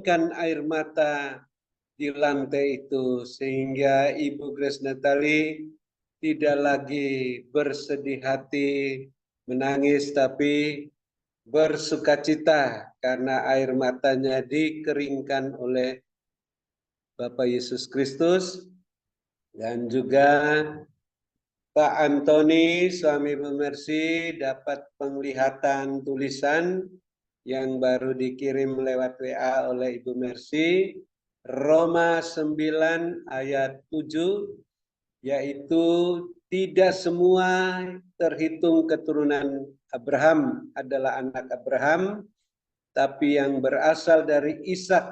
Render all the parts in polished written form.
menurunkan air mata di lantai itu, sehingga Ibu Grace Natali tidak lagi bersedih hati, menangis, tapi bersukacita karena air matanya dikeringkan oleh Bapak Yesus Kristus. Dan juga Pak Antoni, suami Bu Mercy, dapat penglihatan tulisan yang baru dikirim lewat WA oleh Ibu Mercy, Roma 9 ayat 7, yaitu tidak semua terhitung keturunan Abraham adalah anak Abraham, tapi yang berasal dari Ishak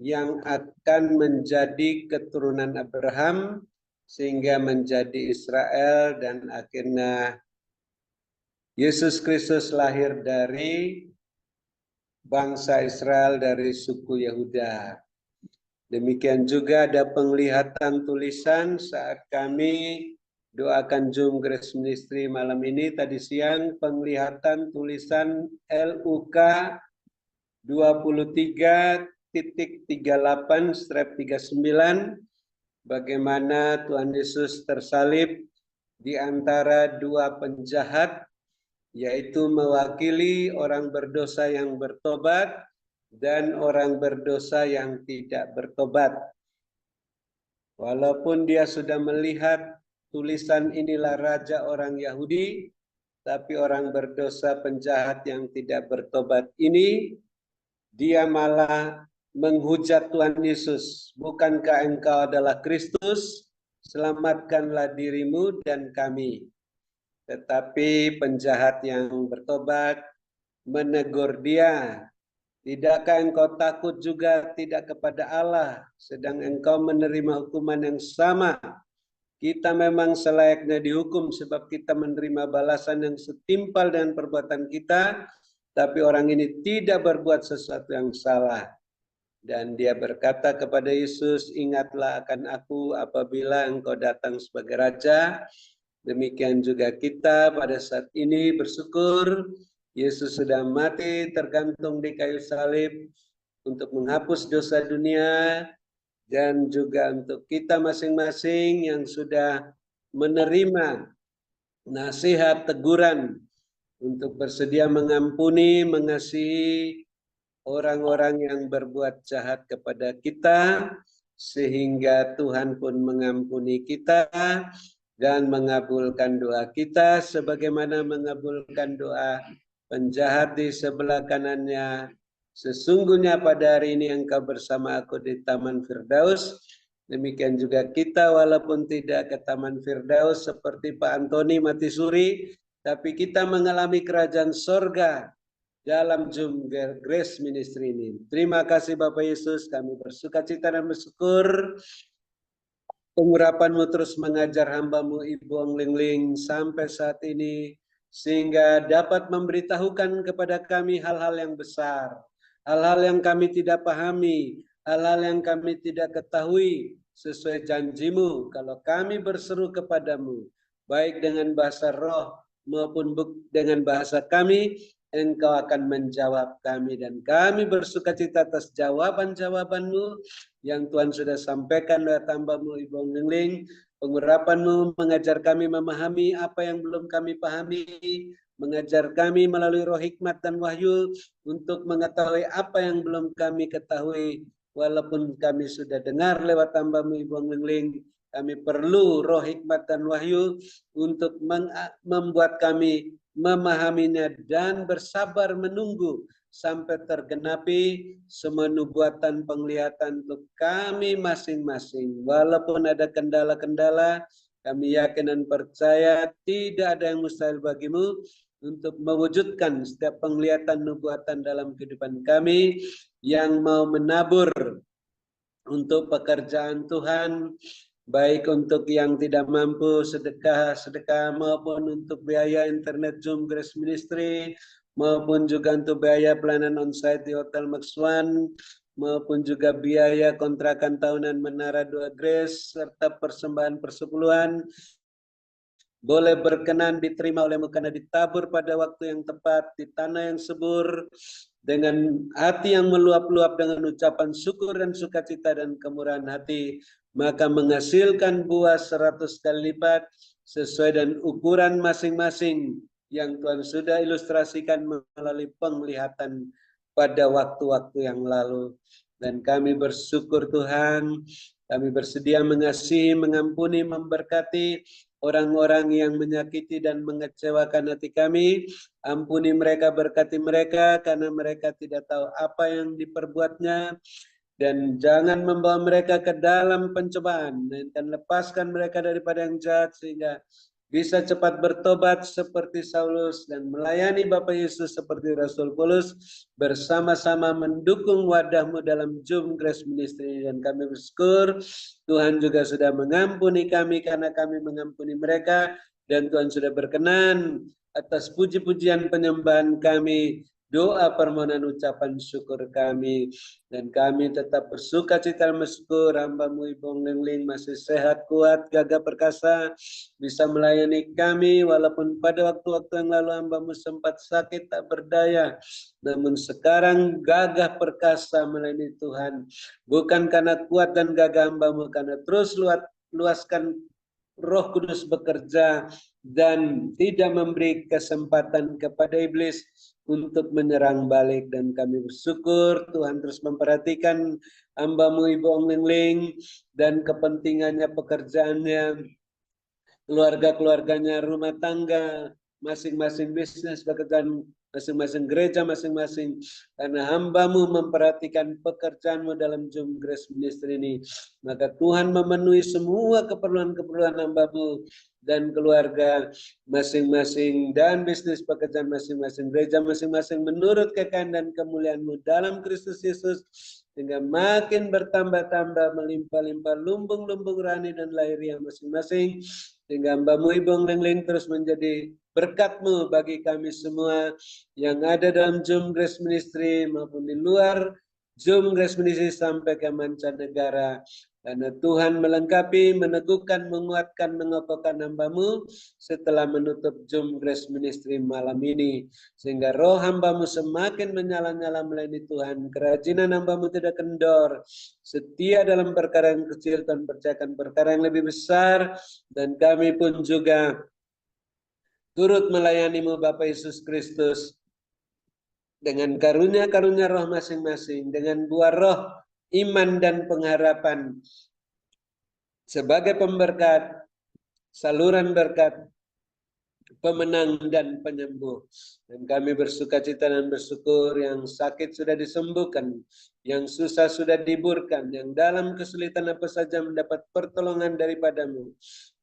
yang akan menjadi keturunan Abraham sehingga menjadi Israel, dan akhirnya Yesus Kristus lahir dari bangsa Israel dari suku Yehuda. Demikian juga ada penglihatan tulisan saat kami doakan Zoom Grace Ministry malam ini. Tadi siang penglihatan tulisan LUK 23.38/39, bagaimana Tuhan Yesus tersalib di antara dua penjahat, yaitu mewakili orang berdosa yang bertobat dan orang berdosa yang tidak bertobat. Walaupun dia sudah melihat tulisan inilah raja orang Yahudi, tapi orang berdosa penjahat yang tidak bertobat ini, dia malah menghujat Tuhan Yesus. Bukankah engkau adalah Kristus? Selamatkanlah dirimu dan kami. Tetapi penjahat yang bertobat menegur dia, tidakkah engkau takut juga tidak kepada Allah, sedang engkau menerima hukuman yang sama? Kita memang selayaknya dihukum sebab kita menerima balasan yang setimpal dengan perbuatan kita, tapi orang ini tidak berbuat sesuatu yang salah. Dan dia berkata kepada Yesus, ingatlah akan aku apabila engkau datang sebagai Raja. Demikian juga kita pada saat ini bersyukur Yesus sudah mati tergantung di kayu salib untuk menghapus dosa dunia, dan juga untuk kita masing-masing yang sudah menerima nasihat teguran untuk bersedia mengampuni, mengasihi orang-orang yang berbuat jahat kepada kita, sehingga Tuhan pun mengampuni kita dan mengabulkan doa kita, sebagaimana mengabulkan doa penjahat di sebelah kanannya. Sesungguhnya pada hari ini engkau bersama aku di Taman Firdaus. Demikian juga kita, walaupun tidak ke Taman Firdaus seperti Pak Antoni mati suri, tapi kita mengalami kerajaan sorga dalam Zoom Grace Ministry ini. Terima kasih Bapak Yesus, kami bersukacita dan bersyukur. Pengurapan-Mu terus mengajar hamba-Mu Ibu Ong Ling Ling sampai saat ini, sehingga dapat memberitahukan kepada kami hal-hal yang besar, hal-hal yang kami tidak pahami, hal-hal yang kami tidak ketahui, sesuai janji-Mu. Kalau kami berseru kepadamu, baik dengan bahasa roh maupun dengan bahasa kami, Engkau akan menjawab kami, dan kami bersukacita atas jawaban-jawaban-Mu yang Tuhan sudah sampaikan lewat hamba-Mu Ibu Ong Ling Ling. Pengurapan-Mu mengajar kami memahami apa yang belum kami pahami, mengajar kami melalui roh hikmat dan wahyu untuk mengetahui apa yang belum kami ketahui. Walaupun kami sudah dengar lewat hamba-Mu Ibu Ong Ling Ling, kami perlu roh hikmat dan wahyu untuk membuat kami memahaminya dan bersabar menunggu sampai tergenapi semua nubuatan penglihatan untuk kami masing-masing. Walaupun ada kendala-kendala, kami yakin dan percaya tidak ada yang mustahil bagimu untuk mewujudkan setiap penglihatan nubuatan dalam kehidupan kami yang mau menabur untuk pekerjaan Tuhan, baik untuk yang tidak mampu sedekah maupun untuk biaya internet Zoom Grace Ministry, maupun juga untuk biaya pelayanan onsite di Hotel Max One, maupun juga biaya kontrakan tahunan Menara Dua Grace, serta persembahan persepuluhan, boleh berkenan diterima olehmu karena ditabur pada waktu yang tepat di tanah yang subur, dengan hati yang meluap-luap dengan ucapan syukur dan sukacita dan kemurahan hati, maka menghasilkan buah 100 kali lipat sesuai dengan ukuran masing-masing yang Tuhan sudah ilustrasikan melalui penglihatan pada waktu-waktu yang lalu. Dan kami bersyukur Tuhan, kami bersedia mengasihi, mengampuni, memberkati orang-orang yang menyakiti dan mengecewakan hati kami. Ampuni mereka, berkati mereka, karena mereka tidak tahu apa yang diperbuatnya. Dan jangan membawa mereka ke dalam pencobaan, dan lepaskan mereka daripada yang jahat, sehingga bisa cepat bertobat seperti Saulus dan melayani Bapa Yesus seperti Rasul Paulus, bersama-sama mendukung wadahmu dalam Zoom Grace Ministry. Dan kami bersyukur Tuhan juga sudah mengampuni kami karena kami mengampuni mereka, dan Tuhan sudah berkenan atas puji-pujian penyembahan kami, doa permohonan ucapan syukur kami. Dan kami tetap bersuka cita dan bersyukur hamba-Mu Ibu Lengling masih sehat, kuat, gagah perkasa, bisa melayani kami walaupun pada waktu-waktu yang lalu hamba-Mu sempat sakit tak berdaya, namun sekarang gagah perkasa melayani Tuhan, bukan karena kuat dan gagah hamba-Mu, karena terus luaskan Roh Kudus bekerja dan tidak memberi kesempatan kepada iblis untuk menyerang balik. Dan kami bersyukur Tuhan terus memperhatikan hamba-Mu Ibu Ong Lingling dan kepentingannya, pekerjaannya, keluarga-keluarganya, rumah tangga, masing-masing bisnis, pekerjaan masing-masing gereja, masing-masing. Karena hamba-Mu memperhatikan pekerjaan-Mu dalam Zoom Grace Ministry ini, maka Tuhan memenuhi semua keperluan-keperluan hamba-Mu dan keluarga masing-masing, dan bisnis pekerjaan masing-masing, gereja masing-masing, menurut kekayaan dan kemuliaan-Mu dalam Kristus Yesus, sehingga makin bertambah-tambah, melimpah-limpah lumbung-lumbung rohani dan lahiriah masing-masing, sehingga hamba-Mu Ibu Lengling terus menjadi berkat-Mu bagi kami semua yang ada dalam Zoom Grace Ministry maupun di luar Zoom Grace Ministry sampai ke mancanegara. Karena Tuhan melengkapi, meneguhkan, menguatkan, mengokohkan hamba-Mu setelah menutup Zoom Grace Ministry malam ini, sehingga roh hamba-Mu semakin menyala-nyala melayani Tuhan. Kerajinan hamba-Mu tidak kendor, setia dalam perkara yang kecil dan percayakan perkara yang lebih besar. Dan kami pun juga turut melayani-Mu Bapa Yesus Kristus dengan karunia-karunia roh masing-masing, dengan buah roh iman dan pengharapan sebagai pemberkat, saluran berkat, pemenang dan penyembuh. Dan kami bersuka cita dan bersyukur yang sakit sudah disembuhkan, yang susah sudah dihiburkan, yang dalam kesulitan apa saja mendapat pertolongan daripada-Mu.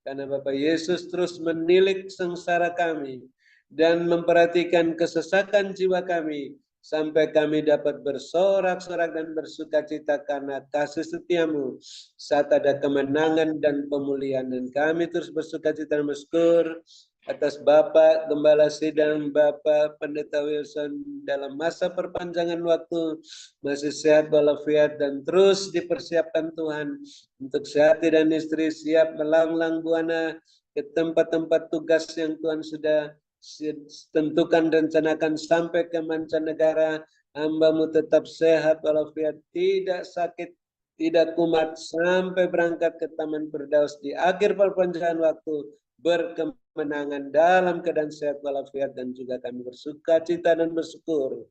Karena Bapak Yesus terus menilik sengsara kami dan memperhatikan kesesakan jiwa kami, sampai kami dapat bersorak-sorak dan bersuka cita karena kasih setia-Mu saat ada kemenangan dan pemulihan. Dan kami terus bersuka cita dan bersyukur atas Bapak Gembala Sidang, Bapak Pendeta Wilson dalam masa perpanjangan waktu, masih sehat walafiat dan terus dipersiapkan Tuhan untuk sehati dan istri siap melanglang buana ke tempat-tempat tugas yang Tuhan sudah tentukan dan rencanakan sampai ke mancanegara. Hamba-Mu tetap sehat walafiat, tidak sakit, tidak kumat, sampai berangkat ke Taman Firdaus di akhir perpanjangan waktu, berkemenangan dalam keadaan sehat walafiat. Dan juga kami bersuka cita dan bersyukur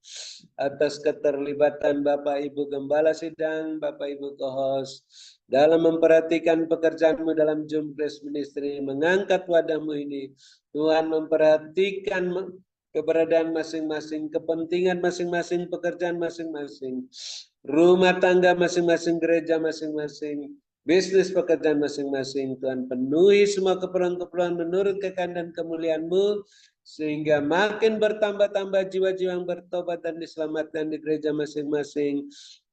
atas keterlibatan Bapak Ibu Gembala Sidang, Bapak Ibu Co-host dalam memperhatikan pekerjaan-Mu dalam Zoom Grace Ministry, mengangkat wadah-Mu ini. Tuhan memperhatikan keberadaan masing-masing, kepentingan masing-masing, pekerjaan masing-masing, rumah tangga masing-masing, gereja masing-masing, bisnis pekerjaan masing-masing. Tuhan penuhi semua keperluan-keperluan menurut kekayaan dan kemuliaan-Mu, sehingga makin bertambah-tambah jiwa-jiwa yang bertobat dan diselamatkan di gereja masing-masing,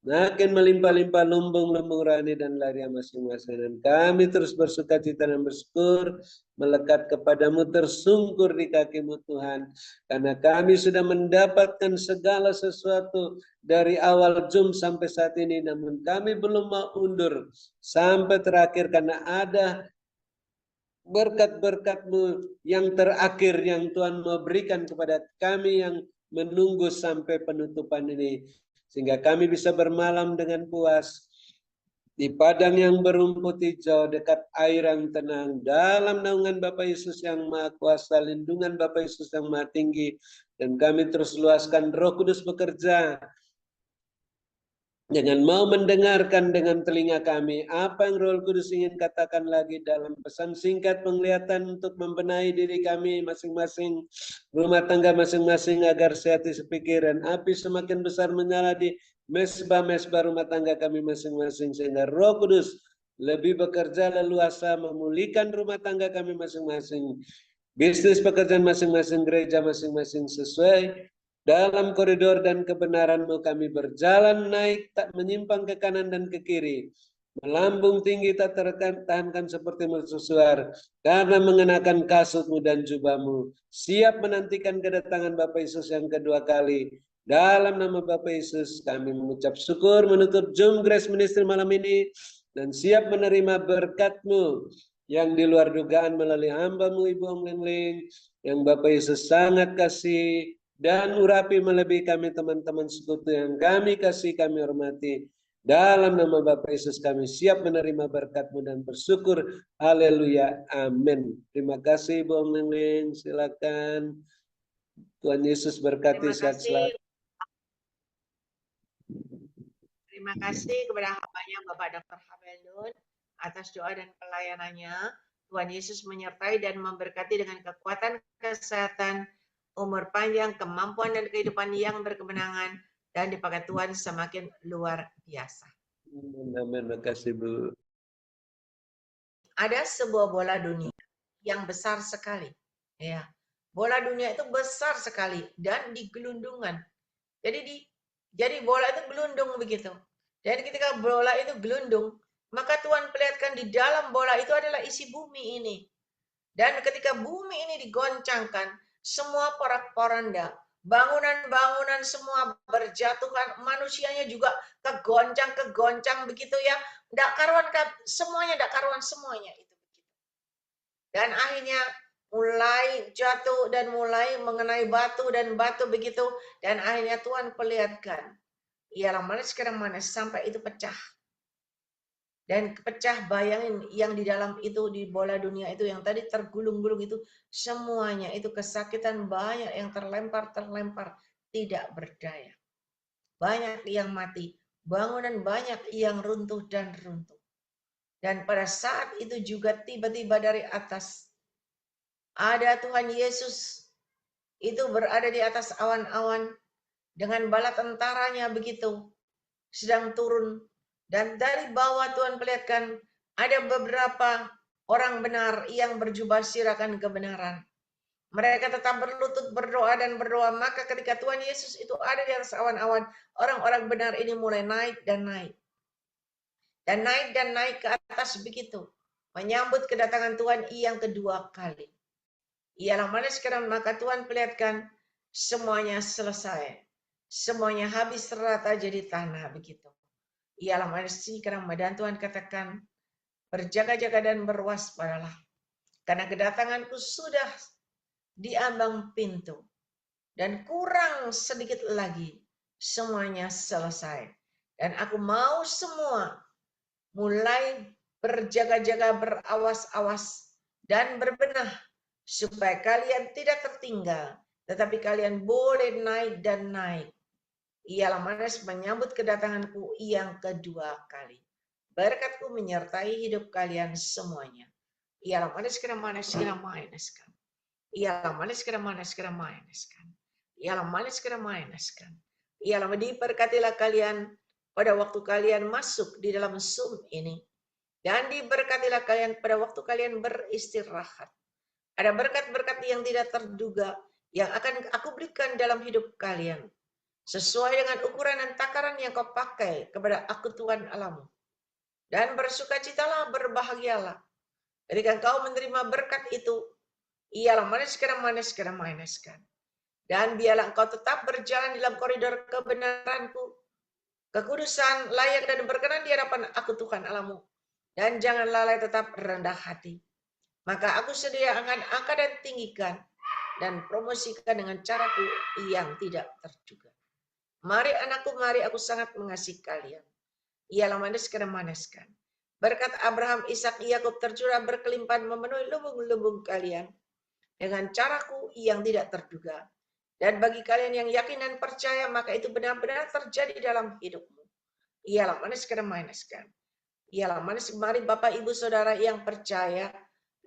makin melimpah-limpah lumbung-lumbung rohani dan lahiriah masing-masing. Dan kami terus bersuka cita dan bersyukur, melekat kepada-Mu, tersungkur di kaki-Mu Tuhan, karena kami sudah mendapatkan segala sesuatu dari awal Zoom sampai saat ini, namun kami belum mau undur sampai terakhir, karena ada berkat-berkat-Mu yang terakhir yang Tuhan mau berikan kepada kami yang menunggu sampai penutupan ini, sehingga kami bisa bermalam dengan puas di padang yang berumput hijau dekat air yang tenang, dalam naungan Bapa Yesus yang Maha Kuasa, lindungan Bapa Yesus yang Maha Tinggi, dan kami terus luaskan Roh Kudus bekerja dengan mau mendengarkan dengan telinga kami apa yang Roh Kudus ingin katakan lagi dalam pesan singkat penglihatan untuk membenahi diri kami masing-masing, rumah tangga masing-masing, agar sehat isi pikiran, api semakin besar menyala di mesbah-mesbah rumah tangga kami masing-masing, sehingga Roh Kudus lebih bekerja leluasa memulihkan rumah tangga kami masing-masing, bisnis pekerjaan masing-masing, gereja masing-masing, sesuai dalam koridor dan kebenaran-Mu kami berjalan naik, tak menyimpang ke kanan dan ke kiri. Melambung tinggi tak tertahankan seperti mercusuar, karena mengenakan kasut-Mu dan jubah-Mu. Siap menantikan kedatangan Bapa Yesus yang kedua kali. Dalam nama Bapa Yesus kami mengucap syukur menutup Zoom Grace Ministry malam ini, dan siap menerima berkat-Mu yang di luar dugaan melalui hamba-Mu Ibu Om Lengling, yang Bapa Yesus sangat kasih dan urapi melebihi kami teman-teman sekutu yang kami kasih, kami hormati. Dalam nama Bapa Yesus kami siap menerima berkat-Mu dan bersyukur. Haleluya. Amin. Terima kasih Ibu Om Lengling. Silakan. Tuhan Yesus berkati. Sehat selalu. Terima kasih kepada hambanya Bapak Dr. Habel Nun atas doa dan pelayanannya. Tuhan Yesus menyertai dan memberkati dengan kekuatan, kesehatan, umur panjang, kemampuan dan kehidupan yang berkemenangan, dan dipakai Tuhan semakin luar biasa. Amin. Terima kasih Bu. Ada sebuah bola dunia yang besar sekali. Ya, bola dunia itu besar sekali dan digelundungan. Jadi bola itu gelundung begitu. Dan ketika bola itu gelundung, maka Tuhan perlihatkan di dalam bola itu adalah isi bumi ini. Dan ketika bumi ini digoncangkan, semua porak-poranda, bangunan-bangunan semua berjatuhan, manusianya juga kegoncang begitu ya. Ndak karuan, semuanya ndak karuan semuanya itu begitu. Dan akhirnya mulai jatuh dan mulai mengenai batu dan batu begitu, dan akhirnya Tuhan perlihatkan ialah mana sampai itu pecah. Dan pecah, bayangin yang di dalam itu, di bola dunia itu yang tadi tergulung-gulung itu, semuanya itu kesakitan, banyak yang terlempar, tidak berdaya. Banyak yang mati, bangunan banyak yang runtuh dan runtuh. Dan pada saat itu juga tiba-tiba dari atas, ada Tuhan Yesus, itu berada di atas awan-awan, dengan bala tentaranya begitu, sedang turun. Dan dari bawah Tuhan perlihatkan ada beberapa orang benar yang berjubah sirahkan kebenaran. Mereka tetap berlutut berdoa dan berdoa. Maka ketika Tuhan Yesus itu ada di atas awan-awan, orang-orang benar ini mulai naik dan naik. Dan naik ke atas begitu. Menyambut kedatangan Tuhan yang kedua kali. Ialah mana sekarang, maka Tuhan perlihatkan semuanya selesai. Semuanya habis rata jadi tanah begitu. Ialah masih sekarang, dan Tuhan katakan, berjaga-jaga dan berwaspadalah, karena kedatanganku sudah di ambang pintu, dan kurang sedikit lagi semuanya selesai. Dan aku mau semua mulai berjaga-jaga, berawas-awas, dan berbenah, supaya kalian tidak tertinggal, tetapi kalian boleh naik dan naik. Ialah manas menyambut kedatanganku yang kedua kali. Berkatku menyertai hidup kalian semuanya. Ialah manas kira mainaskan. Ialah manas kira mainaskan. Ialah manas kira mainaskan. Ialah diberkatilah kalian pada waktu kalian masuk di dalam Zoom ini. Dan diberkatilah kalian pada waktu kalian beristirahat. Ada berkat-berkat yang tidak terduga yang akan aku berikan dalam hidup kalian, sesuai dengan ukuran dan takaran yang kau pakai kepada aku Tuhan Allahmu. Dan bersukacitalah, berbahagialah ketika kau menerima berkat itu. Ialah maneskan. Dan biarlah engkau tetap berjalan dalam koridor kebenaranku, kekudusan, layak dan berkenan di hadapan aku Tuhan Allahmu. Dan jangan lalai, tetap rendah hati. Maka aku sedia akan angkat dan tinggikan dan promosikan dengan caraku yang tidak terduga. Mari anakku, mari aku sangat mengasihi kalian. Ialah maniskan. Berkat Abraham, Ishak, Yakub tercurah berkelimpahan memenuhi lubung-lubung kalian dengan caraku yang tidak terduga. Dan bagi kalian yang yakin dan percaya, maka itu benar-benar terjadi dalam hidupmu. Ialah maniskan. Ialah manis. Mari Bapak Ibu Saudara yang percaya,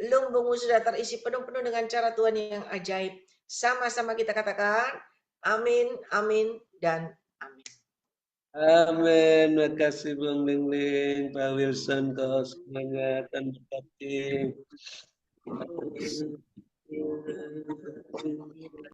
lumbungmu sudah terisi penuh-penuh dengan cara Tuhan yang ajaib. Sama-sama kita katakan, amin, amin, dan amin. Amin. Makasih Bung Lingling, Pak Wilson, kau semangat dan berkati.